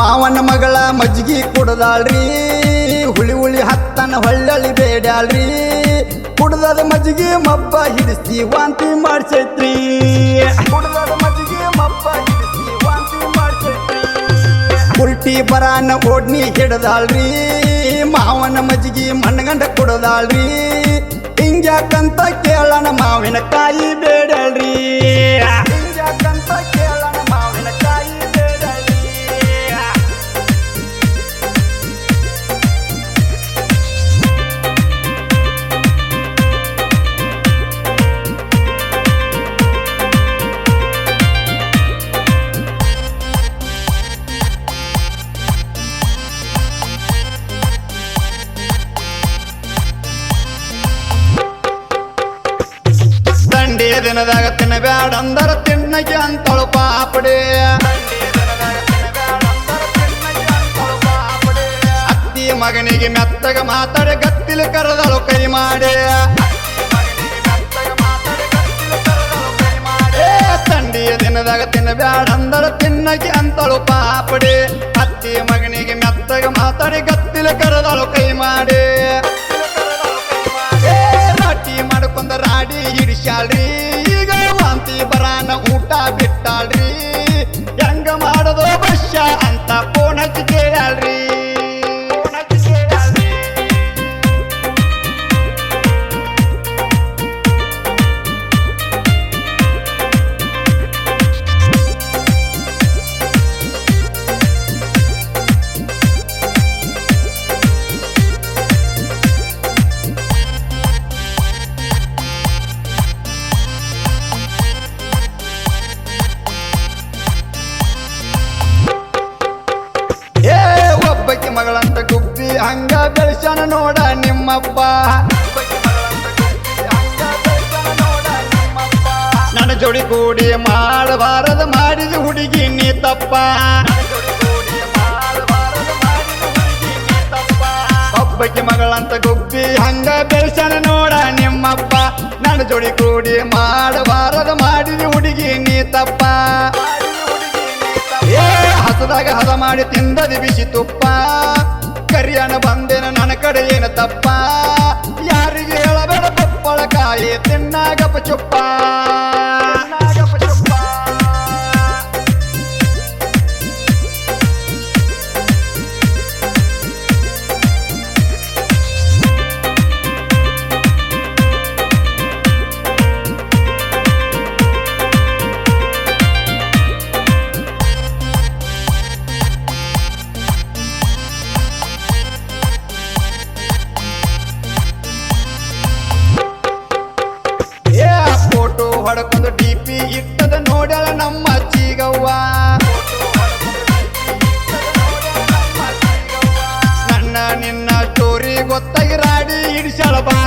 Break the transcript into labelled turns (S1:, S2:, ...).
S1: ಮಾವನ ಮಗಳ ಮಜ್ಜಿಗೆ ಕುಡ್ದಾಳ್ರಿ ಹುಳಿ ಹುಳಿ ಹತ್ತನ ಹೊಳ್ಳಳಿ ಬೇಡ್ಯಾಳ್ರಿ ಕುಡ್ದದ ಮಜ್ಜಿಗೆ ಮಬ್ಬ ಹಿಡಿಸಿ ವಾಂತಿ ಮಾಡ್ಸೈತ್ರಿ ಕುಡ್ದದ ಮಜ್ಜಿಗೆ ಮಬ್ಬ ಹಿಡಿಸಿ ವಾಂತಿ ಮಾಡ್ಸೈತ್ರಿ ಉಲ್ಟಿ ಬರಾನ ಓಡ್ನಿ ಹಿಡ್ದಾಳ್ರಿ ಮಾವನ ಮಜ್ಜಿಗೆ ಮಣ್ಣಗಂಡ ಕುಡ್ದಾಳ್ರಿ ಹಿಂಗ್ಯಾಕಂತ ಕೇಳಣ ಮಾವಿನಕಾಯಿ ಬೇಡಲ್ರಿ ಹಿಂಗ್ಯಾಕಂತ ಕೇಳಣ ಮಾವಿನಕಾಯಿ ಬೇಡಲ್ರಿ ಸಂಡೇ ದಿನದಾಗ ತಿನ್ನಬ್ಯಾಡ ಅಂದರ ತಿನ್ನಗೆ ಅಂತಳು ಪಾಪಡೆ ಅತ್ತಿ ಮಗನಿಗೆ ಮೆತ್ತಗ ಮಾತಾಡಿ ಗತ್ತಿಲು ಕರೆದಳು ಕೈ ಮಾಡಿ ಸಂಡೆಯ ದಿನದಾಗ ತಿನ್ನಬ್ಯಾಡ ಅಂದರ ತಿನ್ನಗೆ ಅಂತಳು ಪಾಪಡೆ ಅತ್ತಿ ಮಗನಿಗೆ ಮೆತ್ತಗ ಮಾತಾಡಿ ಗತ್ತಿಲು ಕರೆದಳು ಕೈ ಮಾಡಿ ಮಾಡ್ಕೊಂಡ ರಾಡಿ ಹಿಡಿಸ್ಯಾಳ್ರಿ ಈಗ ವಾಂತಿ ಬರಾನ ಊಟ ಬಿಟ್ಟಾಳ್ರಿ ಹೆಂಗ ಮಾಡೋದು ಬಶ್ಯ ಅಂತ ಫೋನ್ ಹಚ್ಚಿ ಕೇಳ್ಯಾಳ್ರಿ ಮಗಳಂತ ಗುಬ್ಬಿ ಹಂಗ ಬೆಳೆಸಣ ನೋಡ ನಿಮ್ಮಪ್ಪ ನನ್ನ ಜೋಡಿ ಕೂಡಿ ಮಾಡಬಾರದ ಮಾಡಿದ ಹುಡುಗಿ ನೀ ತಪ್ಪ ಒಬ್ಬಕ್ಕೆ ಮಗಳಂತ ಗುಬ್ಬಿ ಹಂಗ ಬೆಳೆಸಣ ನೋಡ ನಿಮ್ಮಪ್ಪ ನನ್ನ ಜೋಡಿ ಕೂಡಿ ಮಾಡಬಾರದ ಮಾಡಿದ ಹುಡುಗಿ ನೀ ತಪ್ಪ ಹಸದಾಗ ಹದ ಮಾಡಿ ತಿಂದದಿ ಬಿಸಿ ತುಪ್ಪ ಕರಿಯನ ಬಂದೇನ ನನ್ನ ಕಡೆ ಏನು ತಪ್ಪ ಯಾರಿಗೆ ಹೇಳಬೇಡ ಪಪ್ಪಳಕಾಯಿ ತಿನ್ನಾಗಪ್ಪ ಚುಪ್ಪ ಫೋಟೋ ಹೊಡಕೊಂದು ಡಿಪಿ ಇಟ್ಟದ ನೋಡ್ಯಾಳ ನಮ್ಮ ಚೀಗವ್ವ ನನ್ನ ನಿನ್ನ ಸ್ಟೋರಿ ಗೊತ್ತಾಗಿ ರಾಡಿ ಹಿಡಿಸ್ಯಾಳ ಬಾ